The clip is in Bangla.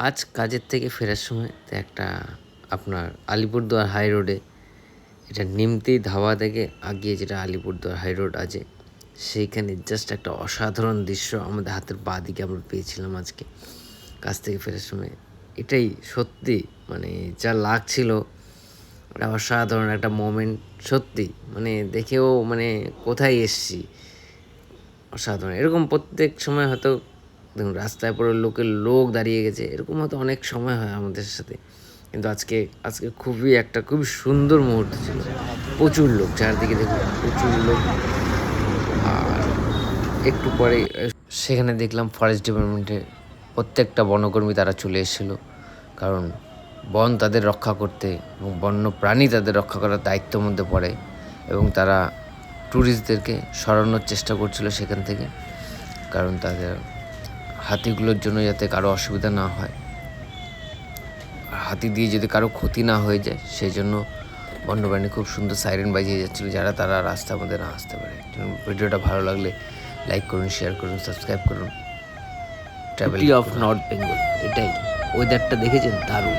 আজ কাজের থেকে ফেরার সময় তো একটা আপনার আলিপুরদুয়ার হাই রোডে, এটা নিমতি ধাবা থেকে আগিয়ে যেটা আলিপুরদুয়ার হাই রোড আছে, সেইখানে জাস্ট একটা অসাধারণ দৃশ্য আমাদের হাতের বাঁ দিকে আমরা পেয়েছিলাম আজকে কাজ থেকে ফেরার সময়। এটাই সত্যি মানে যা লাগছিল, একটা অসাধারণ একটা মোমেন্ট। সত্যি মানে দেখেও মানে কোথায় এসছি, অসাধারণ। এরকম প্রত্যেক সময় হয়তো দেখুন রাস্তায় পুরো লোক দাঁড়িয়ে গেছে, এরকম হয়তো অনেক সময় হয় আমাদের সাথে, কিন্তু আজকে খুবই সুন্দর মুহূর্ত ছিল। প্রচুর লোক, চারদিকে দেখুন প্রচুর লোক। আর একটু পরে সেখানে দেখলাম ফরেস্ট ডিপার্টমেন্টের প্রত্যেকটা বনকর্মী তারা চলে এসেছিলো, কারণ বন তাদের রক্ষা করতে এবং বন্য প্রাণী তাদের রক্ষা করার দায়িত্বের মধ্যে পড়ে, এবং তারা ট্যুরিস্টদেরকে সরানোর চেষ্টা করছিল সেখান থেকে, কারণ তাদের হাতিগুলোর জন্য যাতে কারো অসুবিধা না হয়, হাতি দিয়ে যদি কারো ক্ষতি না হয়ে যায়, সেই জন্য বন্যপ্রাণী খুব সুন্দর সাইরেন বাজিয়ে যাচ্ছিলো, যারা তারা রাস্তার মধ্যে না আসতে পারে। ভিডিওটা ভালো লাগলে লাইক করুন, শেয়ার করুন, সাবস্ক্রাইব করুন। ট্রাভেল অফ নর্থ বেঙ্গল, এটাই। ওয়েদারটা দেখেছেন দারুণ।